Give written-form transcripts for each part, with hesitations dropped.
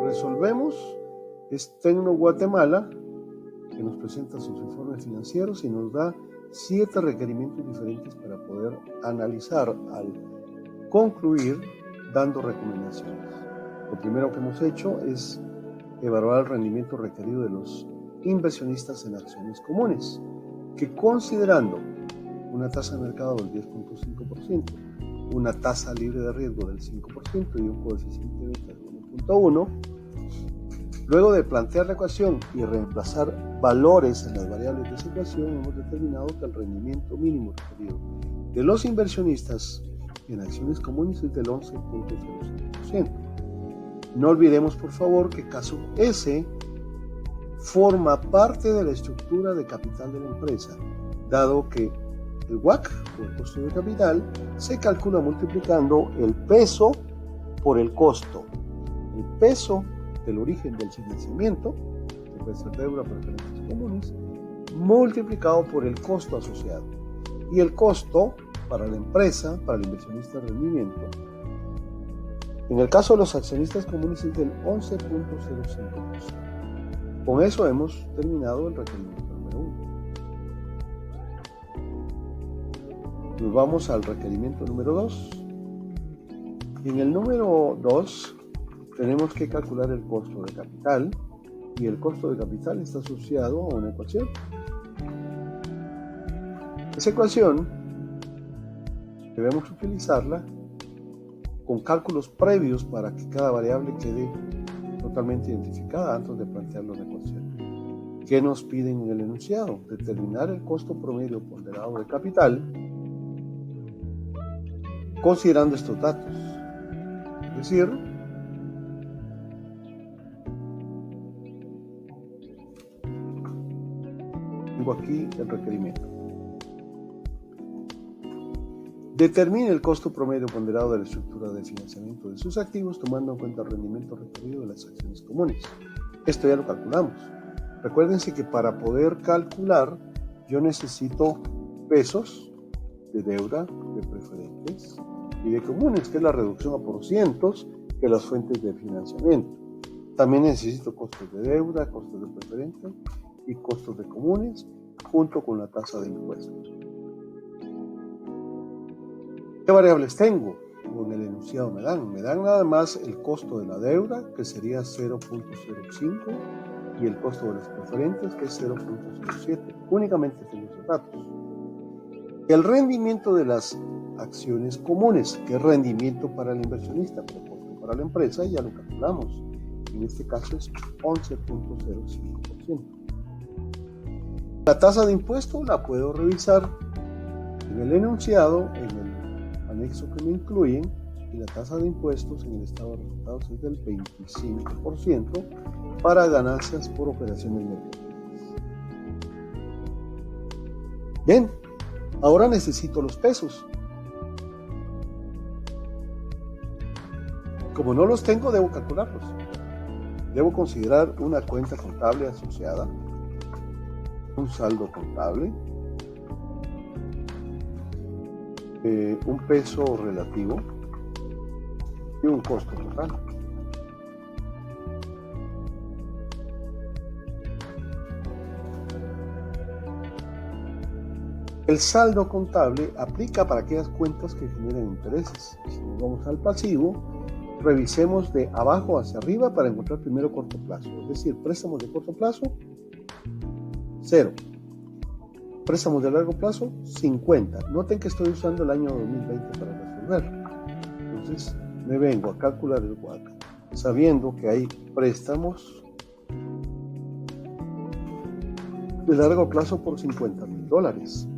Resolvemos. Es Tecno Guatemala que nos presenta sus informes financieros y nos da 7 requerimientos diferentes para poder analizar al concluir dando recomendaciones. Lo primero que hemos hecho es evaluar el rendimiento requerido de los inversionistas en acciones comunes, que considerando una tasa de mercado del 10.5%, una tasa libre de riesgo del 5% y un coeficiente de beta de 1.1, luego de plantear la ecuación y reemplazar valores en las variables de esa ecuación, hemos determinado que el rendimiento mínimo requerido de los inversionistas en acciones comunes es del 11.05%. No olvidemos, por favor, que caso S forma parte de la estructura de capital de la empresa, dado que el WACC, o el costo de capital, se calcula multiplicando el peso por el costo. El peso del origen del financiamiento, que puede ser deuda, preferencias comunes, multiplicado por el costo asociado. Y el costo para la empresa, para el inversionista de rendimiento, en el caso de los accionistas comunes es del 11.05%. Con eso hemos terminado el requerimiento número 1. Nos vamos al requerimiento número 2. En el número 2 tenemos que calcular el costo de capital, y el costo de capital está asociado a una ecuación. Esa ecuación debemos utilizarla con cálculos previos para que cada variable quede totalmente identificada antes de plantear la ecuación. ¿Qué nos piden en el enunciado? Determinar el costo promedio ponderado de capital considerando estos datos. Es decir, tengo aquí el requerimiento. Determine el costo promedio ponderado de la estructura de financiamiento de sus activos tomando en cuenta el rendimiento requerido de las acciones comunes. Esto ya lo calculamos. Recuérdense que para poder calcular yo necesito pesos de deuda, de preferentes y de comunes, que es la reducción a porcientos de las fuentes de financiamiento. También necesito costos de deuda, costos de preferentes y costos de comunes junto con la tasa de impuestos. ¿Qué variables tengo? En el enunciado me dan nada más el costo de la deuda, que sería 0.05, y el costo de las preferentes, que es 0.07. Únicamente tengo esos datos. El rendimiento de las acciones comunes, que es rendimiento para el inversionista, pero costo para la empresa, ya lo calculamos. En este caso es 11.05%. La tasa de impuesto la puedo revisar en el enunciado, en el anexo que me incluyen, y la tasa de impuestos en el estado de resultados es del 25% para ganancias por operaciones negativas. Bien, ahora necesito los pesos. Como no los tengo, debo calcularlos. Debo considerar una cuenta contable asociada, un saldo contable, un peso relativo y un costo total. El saldo contable aplica para aquellas cuentas que generan intereses. Si nos vamos al pasivo, revisemos de abajo hacia arriba para encontrar primero corto plazo, es decir, préstamos de corto plazo, 0. Préstamos de largo plazo, 50. Noten que estoy usando el año 2020 para resolver. Entonces, me vengo a calcular el WACC, sabiendo que hay préstamos de largo plazo por $50,000.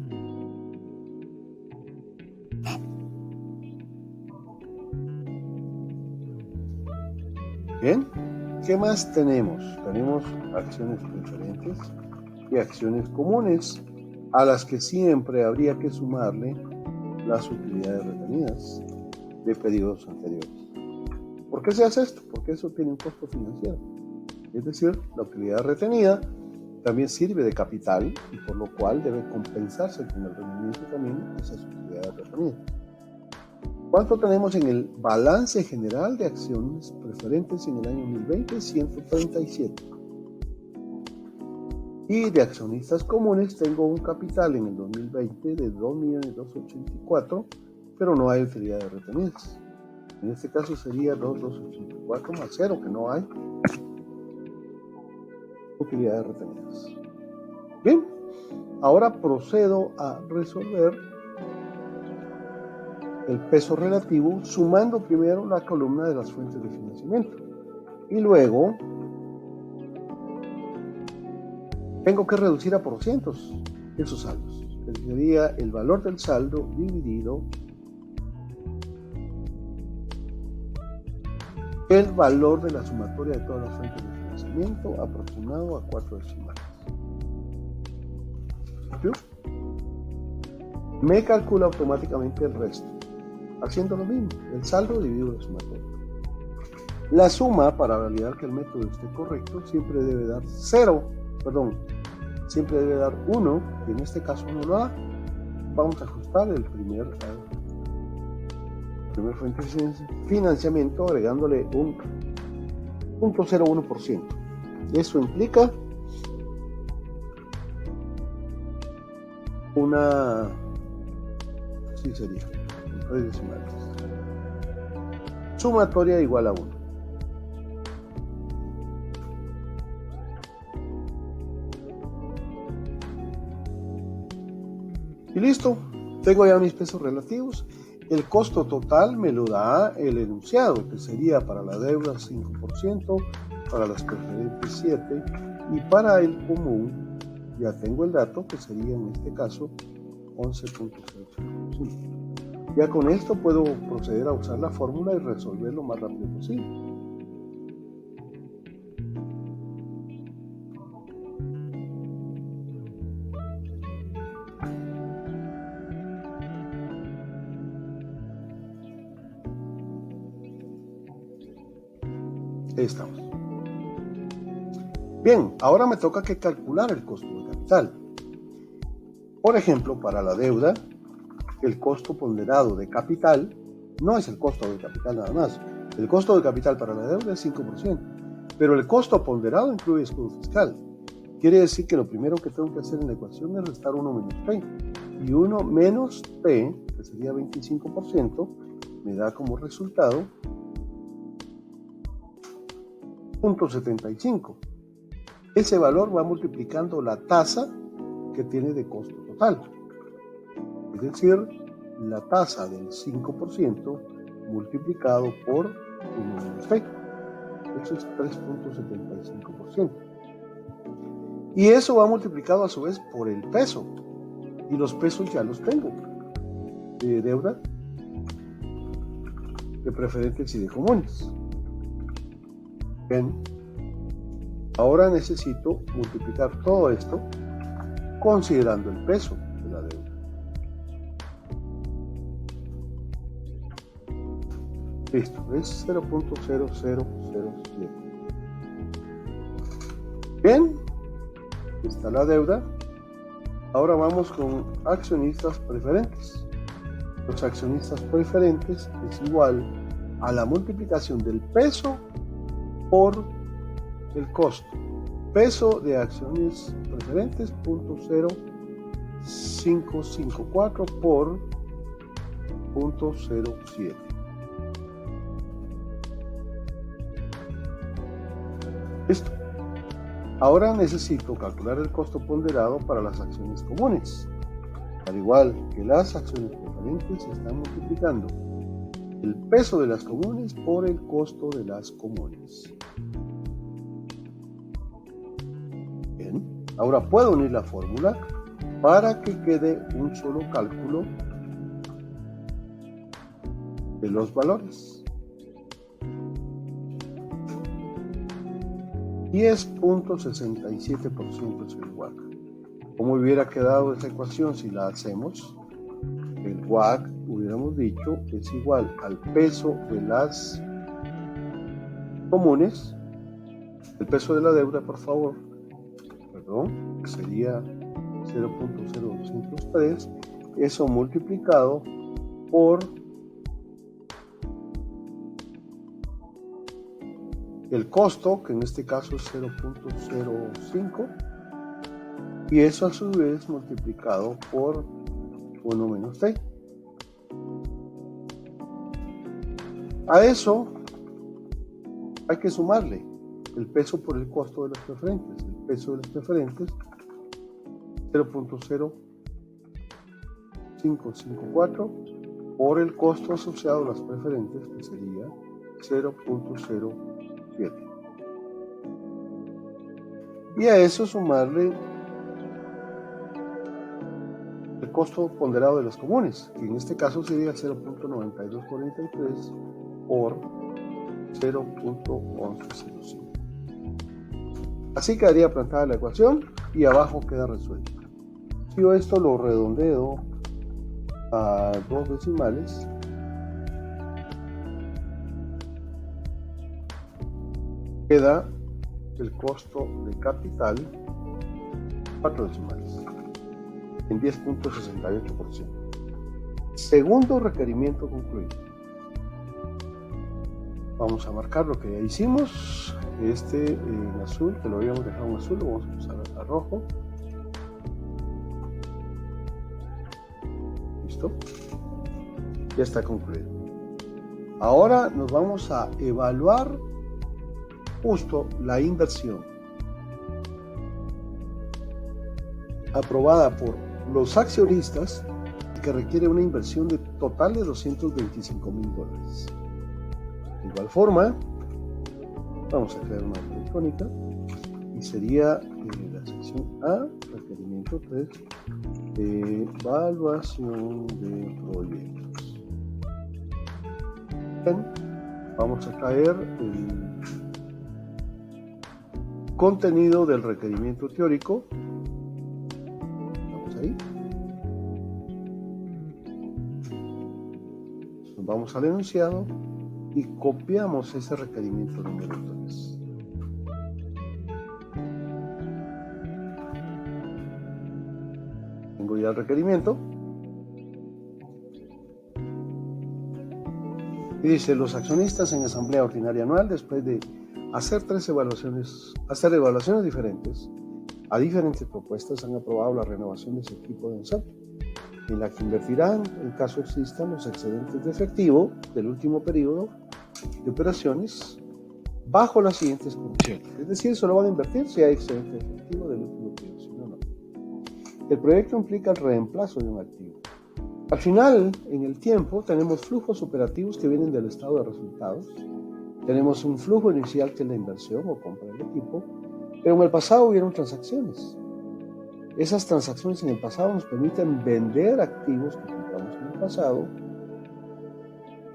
Bien, ¿qué más tenemos? Tenemos acciones preferentes y acciones comunes, a las que siempre habría que sumarle las utilidades retenidas de periodos anteriores. ¿Por qué se hace esto? Porque eso tiene un costo financiero. Es decir, la utilidad retenida también sirve de capital y por lo cual debe compensarse con el rendimiento también de esas utilidades retenidas. ¿Cuánto tenemos en el balance general de acciones preferentes en el año 2020? 137. Y de accionistas comunes tengo un capital en el 2020 de 2.284.000, pero no hay utilidad de retenidas. En este caso sería 2.284 más 0, que no hay utilidad de retenidas. Bien, ahora procedo a resolver el peso relativo sumando primero la columna de las fuentes de financiamiento y luego tengo que reducir a por cientos esos saldos, que sería el valor del saldo dividido el valor de la sumatoria de todas las fuentes de financiamiento aproximado a 4 decimales. Me calcula automáticamente el resto, haciendo lo mismo, el saldo dividido la sumatoria. La suma, para validar que el método esté correcto, siempre debe dar 1, y en este caso no lo da. Vamos a ajustar el primer fuente de financiamiento agregándole un 0.01%. Eso implica una, sí sería, en 3 decimales. Sumatoria igual a 1. Y listo, tengo ya mis pesos relativos. El costo total me lo da el enunciado, que sería para la deuda 5%, para las preferentes 7% y para el común ya tengo el dato, que sería en este caso 11.05%. Ya con esto puedo proceder a usar la fórmula y resolver lo más rápido posible. Ahí estamos. Bien, ahora me toca que calcular el costo de capital. Por ejemplo, para la deuda, el costo ponderado de capital no es el costo de capital nada más. El costo de capital para la deuda es 5%, pero el costo ponderado incluye escudo fiscal. Quiere decir que lo primero que tengo que hacer en la ecuación es restar 1 menos P. Y 1 menos P, que sería 25%, me da como resultado 0.75. Ese valor va multiplicando la tasa que tiene de costo total. Es decir, la tasa del 5% multiplicado por 1 menos P. Eso es 3.75%. Y eso va multiplicado a su vez por el peso. Y los pesos ya los tengo. De deuda, de preferentes y de comunes. Bien. Ahora necesito multiplicar todo esto considerando el peso de la deuda. Listo, es 0.0007. Bien, está la deuda. Ahora vamos con accionistas preferentes. Los accionistas preferentes es igual a la multiplicación del peso por el costo. Peso de acciones preferentes 0.0554 por 0.07. Listo. Ahora necesito calcular el costo ponderado para las acciones comunes. Al igual que las acciones preferentes, se están multiplicando el peso de las comunes por el costo de las comunes. Bien, ahora puedo unir la fórmula para que quede un solo cálculo de los valores. 10.67% es el WACC. ¿Cómo hubiera quedado esa ecuación si la hacemos? El WACC, hubiéramos dicho, es igual al peso de las comunes, el peso de la deuda, por favor, perdón, sería 0.0203, eso multiplicado por el costo, que en este caso es 0.05, y eso a su vez multiplicado por 1 menos t. A eso hay que sumarle el peso por el costo de las preferentes. El peso de las preferentes, 0.0554 por el costo asociado a las preferentes, que sería 0.07. Y a eso sumarle el costo ponderado de las comunes, que en este caso sería 0.9243 por 0.1105. Así quedaría plantada la ecuación y abajo queda resuelta. Si yo esto lo redondeo a 2 decimales, queda el costo de capital 4 decimales en 10.68%. Segundo requerimiento concluido. Vamos a marcar lo que ya hicimos. Este en azul, que lo habíamos dejado en azul, lo vamos a pasar a rojo. Listo. Ya está concluido. Ahora nos vamos a evaluar justo la inversión aprobada por los accionistas, que requiere una inversión de total de $225,000. De igual forma, vamos a crear una hoja electrónica y sería la sección A, requerimiento 3, evaluación de proyectos. Bien, vamos a traer el contenido del requerimiento teórico. Vamos ahí. Nos vamos al enunciado y copiamos ese requerimiento número 3. Tengo ya el requerimiento. Y dice: los accionistas en asamblea ordinaria anual, después de hacer evaluaciones diferentes a diferentes propuestas, han aprobado la renovación de ese equipo de ensamble, en la que invertirán, en caso existan, los excedentes de efectivo del último periodo de operaciones bajo las siguientes condiciones. Es decir, solo van a invertir si hay excedente de efectivo del último periodo, si no, no. El proyecto implica el reemplazo de un activo. Al final, en el tiempo, tenemos flujos operativos que vienen del estado de resultados. Tenemos un flujo inicial que es la inversión o compra del equipo, pero en el pasado hubieron transacciones. Esas transacciones en el pasado nos permiten vender activos que compramos en el pasado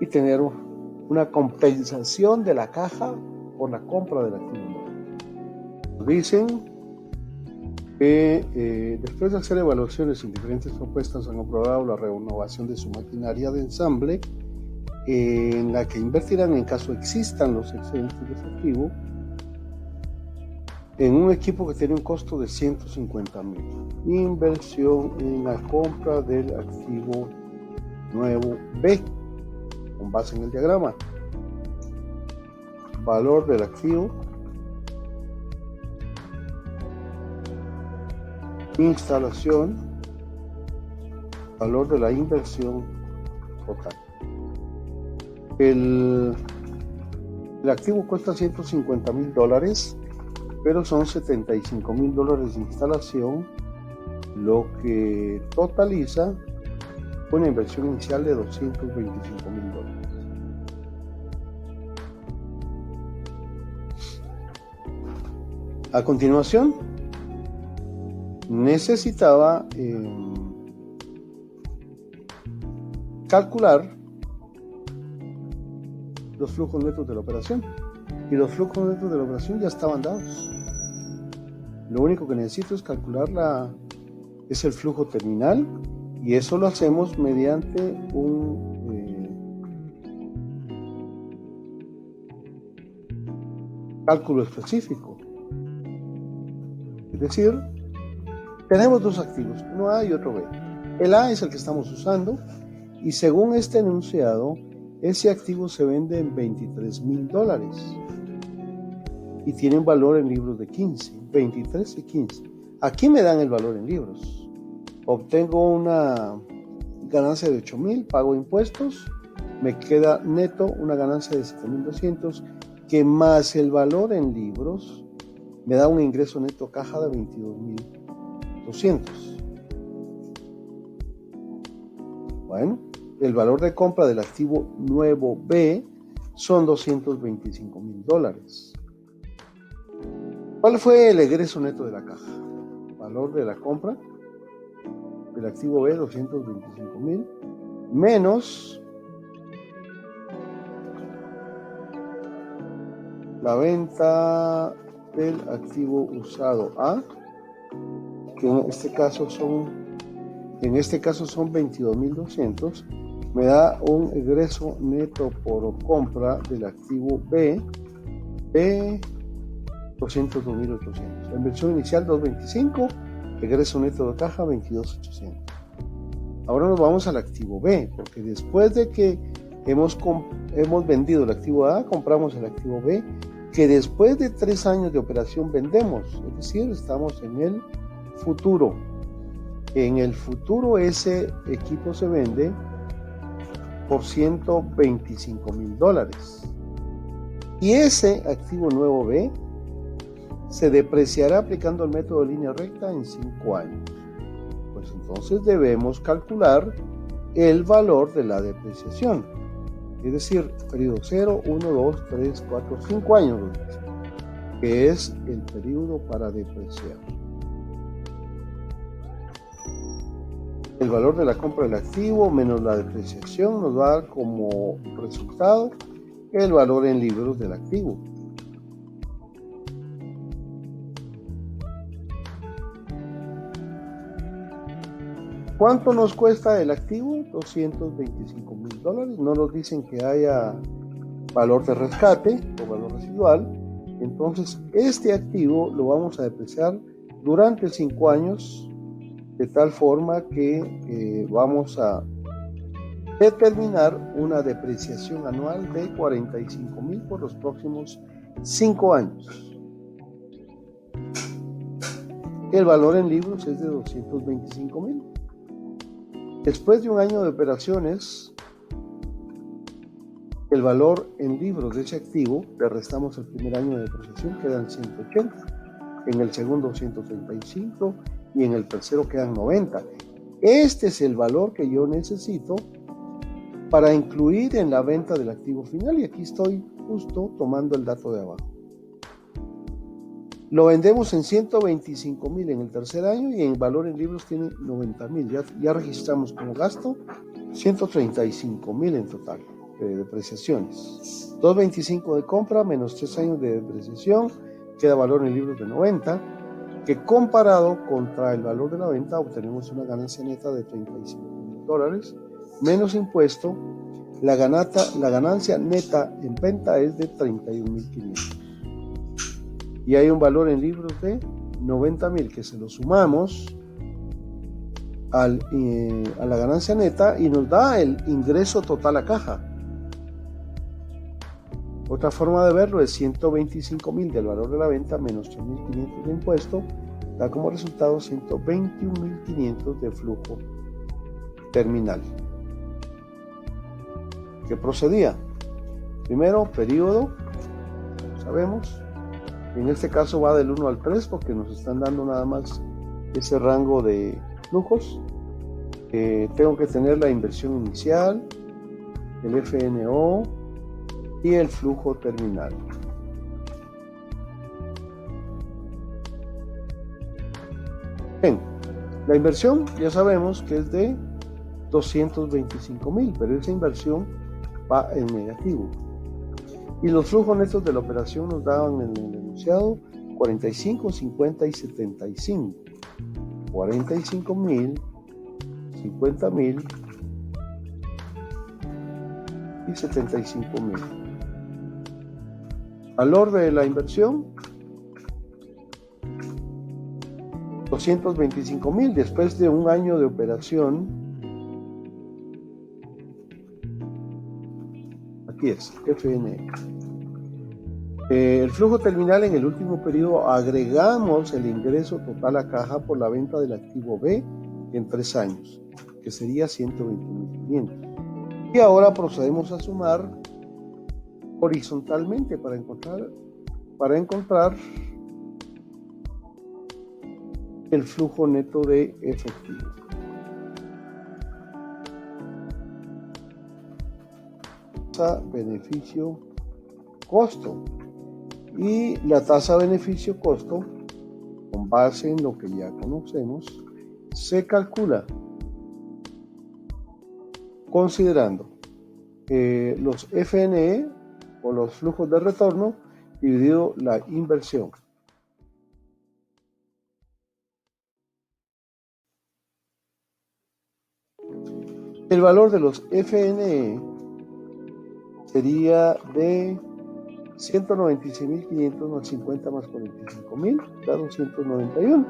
y tener una compensación de la caja por la compra del activo nuevo. Nos dicen que después de hacer evaluaciones en diferentes propuestas, han aprobado la renovación de su maquinaria de ensamble, en la que invertirán, en caso existan los excedentes de efectivo, en un equipo que tiene un costo de $150,000. Inversión en la compra del activo nuevo B, con base en el diagrama. Valor del activo, instalación, valor de la inversión total. El activo cuesta $150,000, pero son $75,000 de instalación, lo que totaliza una inversión inicial de $225,000. A continuación, necesitaba calcular los flujos netos de la operación, y los flujos netos de la operación ya estaban dados. Lo único que necesito es calcular es el flujo terminal, y eso lo hacemos mediante un cálculo específico. Es decir, tenemos dos activos, uno A y otro B. El A es el que estamos usando, y según este enunciado, ese activo se vende en $23,000. y tienen valor en libros de 15, 23 y 15. Aquí me dan el valor en libros. Obtengo una ganancia de 8,000, pago impuestos, me queda neto una ganancia de 7,200, que más el valor en libros me da un ingreso neto caja de 22,200. Bueno, el valor de compra del activo nuevo B son $225,000. ¿Cuál fue el egreso neto de la caja? Valor de la compra del activo B, 225,000, menos la venta del activo usado A, que en este caso son 22,200, me da un egreso neto por compra del activo B de 202,800. La inversión inicial 225, egreso neto de caja 22,800. Ahora nos vamos al activo B, porque después de que hemos vendido el activo A, compramos el activo B, que después de 3 años de operación vendemos, es decir, estamos en el futuro. En el futuro ese equipo se vende por $125,000. Y ese activo nuevo B se depreciará aplicando el método de línea recta en 5 años. Pues entonces debemos calcular el valor de la depreciación. Es decir, periodo 0, 1, 2, 3, 4, 5 años, que es el periodo para depreciar. El valor de la compra del activo menos la depreciación nos va a dar como resultado el valor en libros del activo. ¿Cuánto nos cuesta el activo? $225,000. No nos dicen que haya valor de rescate o valor residual. Entonces, este activo lo vamos a depreciar durante 5 años, de tal forma que vamos a determinar una depreciación anual de $45,000 por los próximos 5 años. El valor en libros es de $225,000. Después de un año de operaciones, el valor en libros de ese activo, le restamos el primer año de depreciación, quedan 180, en el segundo 135 y en el tercero quedan 90. Este es el valor que yo necesito para incluir en la venta del activo final, y aquí estoy justo tomando el dato de abajo. Lo vendemos en 125,000 en el tercer año y en valor en libros tiene 90,000. Ya registramos como gasto 135,000 en total de depreciaciones. 225 de compra menos 3 años de depreciación, queda valor en libros de 90, que comparado contra el valor de la venta obtenemos una ganancia neta de $35,000 menos impuesto. La ganancia neta en venta es de 31,500. Y hay un valor en libros de 90,000 que se lo sumamos a la ganancia neta y nos da el ingreso total a caja. Otra forma de verlo es 125,000 del valor de la venta menos 3,500 de impuesto, da como resultado 121,500 de flujo terminal. ¿Qué procedía? Primero, periodo, sabemos. En este caso va del 1 al 3 porque nos están dando nada más ese rango de flujos. Tengo que tener la inversión inicial, el FNO y el flujo terminal. Bien, la inversión ya sabemos que es de 225,000, pero esa inversión va en negativo. Y los flujos netos de la operación nos daban en el enunciado 45, 50 y 75. 45,000, 50,000 y 75,000. Valor de la inversión 225,000 después de un año de operación. Aquí es, FN. El flujo terminal en el último periodo agregamos el ingreso total a caja por la venta del activo B en 3 años, que sería 121.500. Y ahora procedemos a sumar horizontalmente para encontrar el flujo neto de efectivo. Tasa beneficio costo. Y la tasa beneficio costo, con base en lo que ya conocemos, se calcula considerando los FNE o los flujos de retorno dividido la inversión. El valor de los FNE sería de 196.500 más 50 más 45.000, da 291.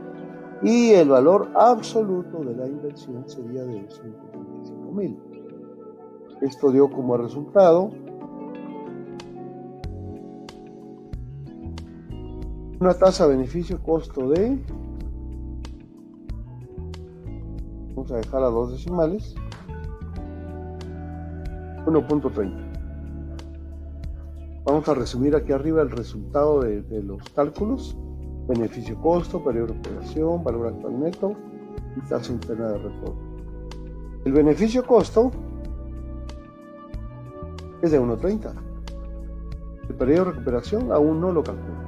Y el valor absoluto de la inversión sería de 225.000. Esto dio como resultado una tasa beneficio-costo de, vamos a dejar a 2 decimales, 1.30. Vamos a resumir aquí arriba el resultado de los cálculos: beneficio-costo, periodo de recuperación, valor actual neto y tasa interna de retorno. El beneficio-costo es de 1.30. El periodo de recuperación aún no lo calculo.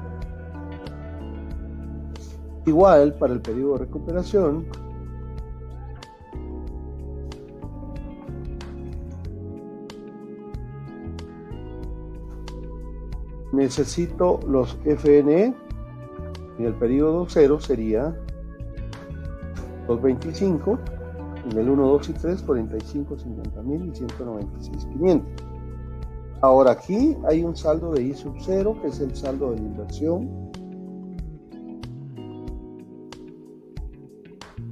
Igual para el periodo de recuperación, necesito los FNE. En el periodo 0 sería 225, en el 1, 2 y 3, 45, 50.000 y 196.500. Ahora aquí hay un saldo de I sub 0, que es el saldo de la inversión,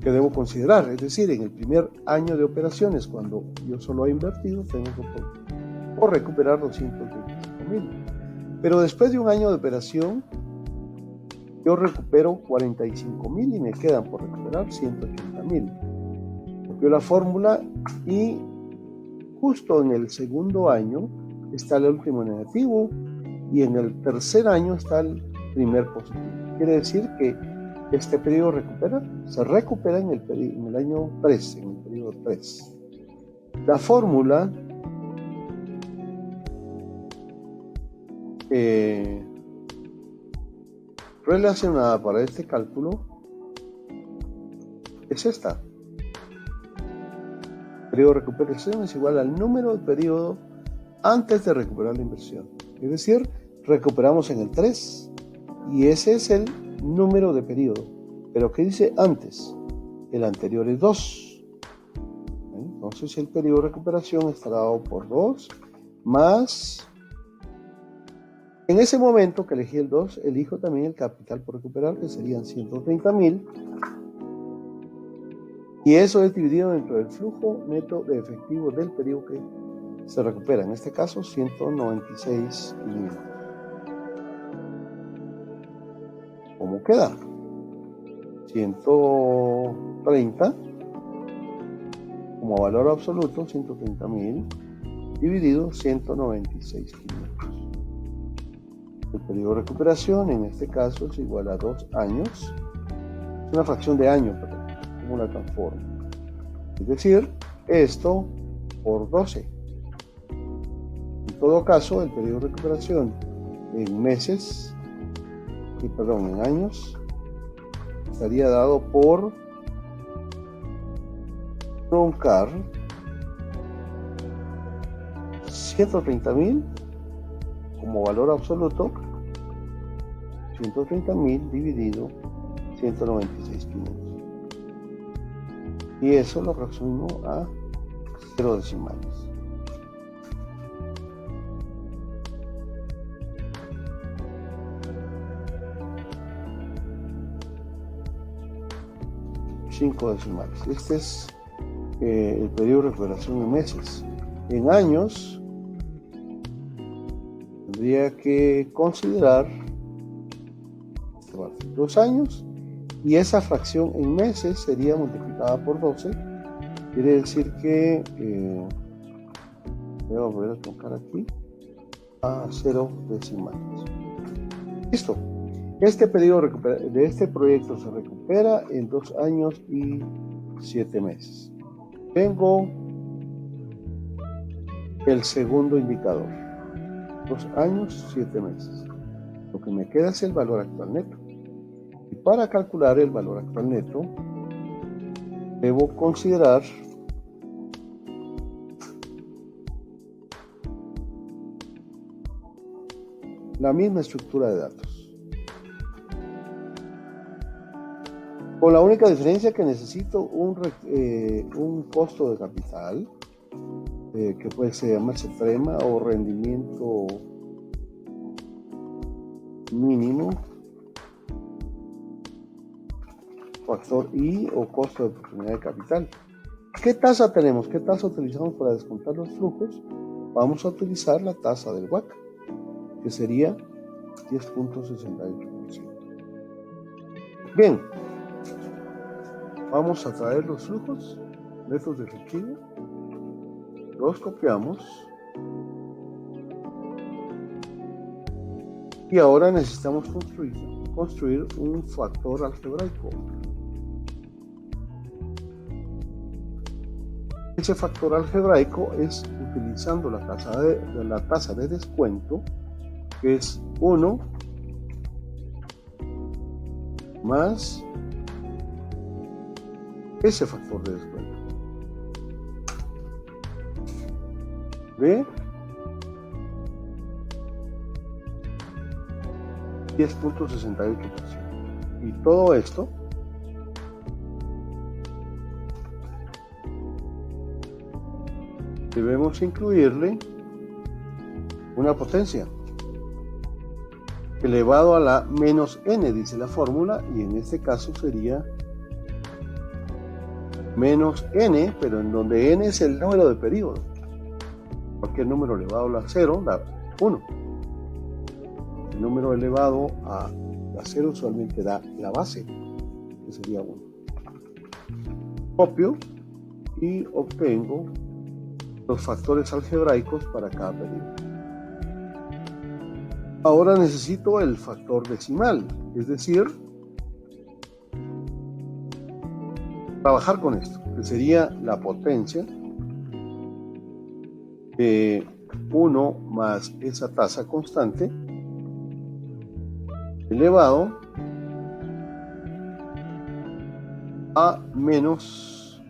que debo considerar. Es decir, en el primer año de operaciones, cuando yo solo he invertido, tengo que recuperar 225.000. Pero después de un año de operación, yo recupero 45.000 y me quedan por recuperar 180.000. Copio la fórmula y justo en el segundo año está el último negativo y en el tercer año está el primer positivo. Quiere decir que este periodo se recupera en el año 3, en el periodo 3. La fórmula relacionada para este cálculo es esta. El periodo de recuperación es igual al número de periodo antes de recuperar la inversión. Es decir, recuperamos en el 3 y ese es el número de periodo. Pero ¿qué dice antes? El anterior es 2. Entonces el periodo de recuperación estará dado por 2 más... En ese momento que elegí el 2, elijo también el capital por recuperar, que serían 130.000. Y eso es dividido dentro del flujo neto de efectivo del periodo que se recupera. En este caso, 196.500. ¿Cómo queda? 130 como valor absoluto, 130.000 dividido 196.500. El periodo de recuperación en este caso es igual a 2 años. Es una fracción de año, pero como la transformo. Es decir, esto por 12. En todo caso, el periodo de recuperación en en años, estaría dado por truncar 130.000 como valor absoluto, 130.000 dividido 196.500. Y eso lo resumo a 0 decimales. Cinco decimales. Este es el periodo de recuperación en meses. En años tendría que considerar 2 años, y esa fracción en meses sería multiplicada por 12. Quiere decir que voy a volver a tocar aquí a 0 decimales. Listo. Este periodo de este proyecto se recupera en 2 años y 7 meses. Tengo el segundo indicador, 2 años, 7 meses. Lo que me queda es el valor actual neto. Y para calcular el valor actual neto, debo considerar la misma estructura de datos, con la única diferencia que necesito un costo de capital, que puede llamarse prima o rendimiento mínimo, factor I o costo de oportunidad de capital. ¿Qué tasa tenemos? ¿Qué tasa utilizamos para descontar los flujos? Vamos a utilizar la tasa del WACC, que sería 10.68%. Bien, vamos a traer los flujos netos de efectivo, los copiamos y ahora necesitamos construir un factor algebraico. Ese factor algebraico es utilizando la tasa de descuento, que es 1 más ese factor de descuento. ¿Ve? 10.68%. Y todo esto debemos incluirle una potencia elevado a la menos n, dice la fórmula, y en este caso sería menos n, pero en donde n es el número de periodo. Cualquier número elevado a la 0 da 1. El número elevado a la 0 usualmente da la base, que sería 1. Copio y obtengo los factores algebraicos para cada periodo. Ahora necesito el factor decimal, es decir, trabajar con esto, que sería la potencia de 1 más esa tasa constante elevado a menos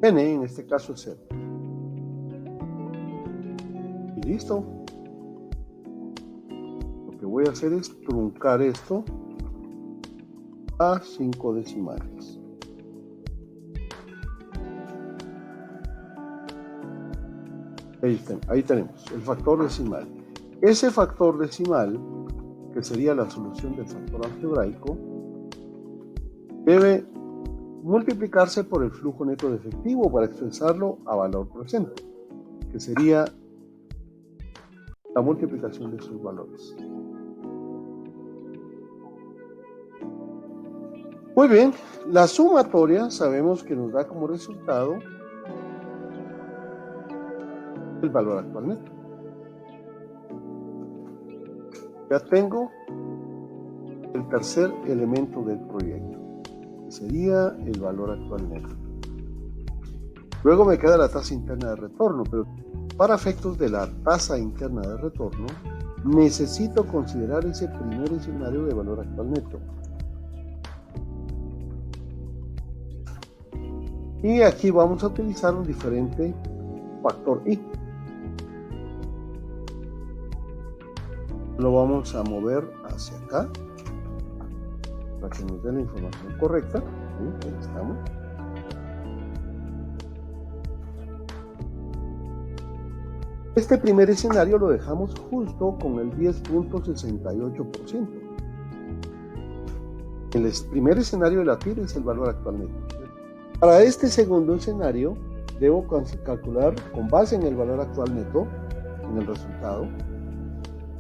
n, en este caso es 0. Y listo. Lo que voy a hacer es truncar esto a 5 decimales. Ahí tenemos el factor decimal. Ese factor decimal, que sería la solución del factor algebraico, debe multiplicarse por el flujo neto de efectivo para expresarlo a valor presente, que sería la multiplicación de sus valores. Muy bien, la sumatoria sabemos que nos da como resultado el valor actual neto. Ya tengo el tercer elemento del proyecto, que sería el valor actual neto. Luego me queda la tasa interna de retorno, pero para efectos de la tasa interna de retorno necesito considerar ese primer escenario de valor actual neto. Y aquí vamos a utilizar un diferente factor I. Lo vamos a mover hacia acá para que nos dé la información correcta. ¿Sí? Ahí estamos. Este primer escenario lo dejamos justo con el 10.68%. El primer escenario de la TIR es el valor actual neto. Para este segundo escenario debo calcular con base en el valor actual neto, en el resultado,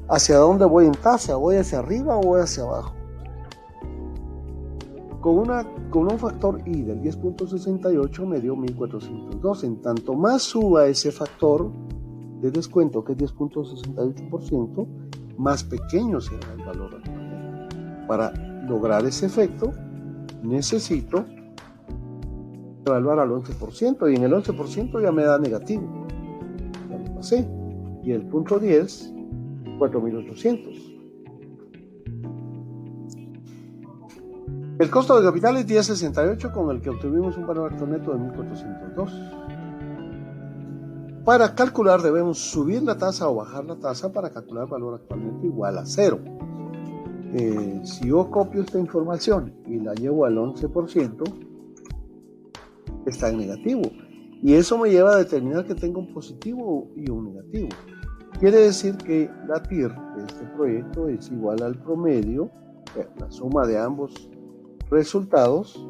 ¿Hacia dónde voy en tasa? ¿Voy hacia arriba o voy hacia abajo? Con un factor I del 10.68 me dio 1402. En tanto más suba ese factor de descuento, que es 10.68%, más pequeño será el valor actual. Para lograr ese efecto, necesito evaluar al 11%, y en el 11% ya me da negativo. Ya lo pasé. Y el punto 10, 4.800. El costo de capital es 10.68, con el que obtuvimos un valor actual neto de 1.402. Para calcular debemos subir la tasa o bajar la tasa para calcular el valor actual neto igual a 0. Si yo copio esta información y la llevo al 11%, está en negativo. Y eso me lleva a determinar que tengo un positivo y un negativo. Quiere decir que la TIR de este proyecto es igual al promedio, la suma de ambos resultados.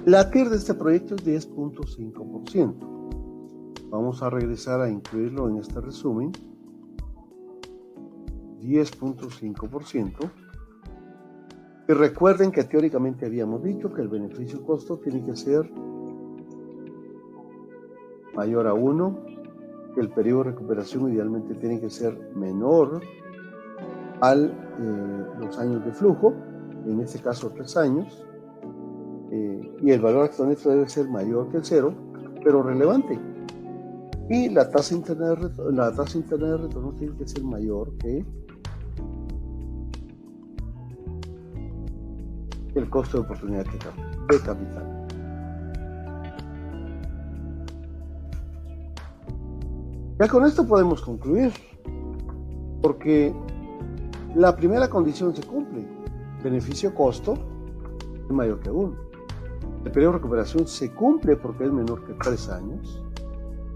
La TIR de este proyecto es 10.5%. Vamos a regresar a incluirlo en este resumen. 10.5%. Y recuerden que teóricamente habíamos dicho que el beneficio-costo tiene que ser mayor a 1, que el periodo de recuperación idealmente tiene que ser menor a los años de flujo, en este caso 3 años, y el valor actual neto debe ser mayor que el 0, pero relevante. Y la tasa interna de retorno tiene que ser mayor que el costo de oportunidad de capital. Ya con esto podemos concluir, porque la primera condición se cumple. Beneficio-costo es mayor que 1. El periodo de recuperación se cumple porque es menor que 3 años.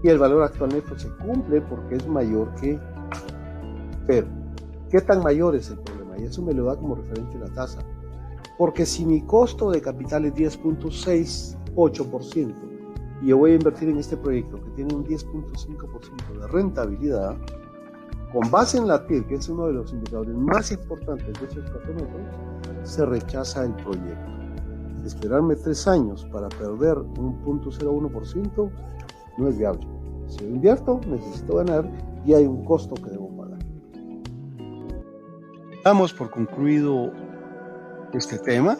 Y el valor actual neto se cumple porque es mayor que 0. ¿Qué tan mayor es el problema? Y eso me lo da como referente la tasa. Porque si mi costo de capital es 10.68% y yo voy a invertir en este proyecto que tiene un 10.5% de rentabilidad, con base en la TIR, que es uno de los indicadores más importantes de esos 4 metros, se rechaza el proyecto. Esperarme 3 años para perder un 0.01% no es viable. Si yo invierto, necesito ganar y hay un costo que debo pagar. Damos por concluido este tema.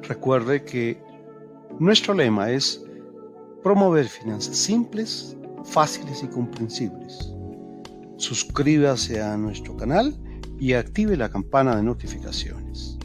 Recuerde que nuestro lema es promover finanzas simples, fáciles y comprensibles. Suscríbase a nuestro canal y active la campana de notificaciones.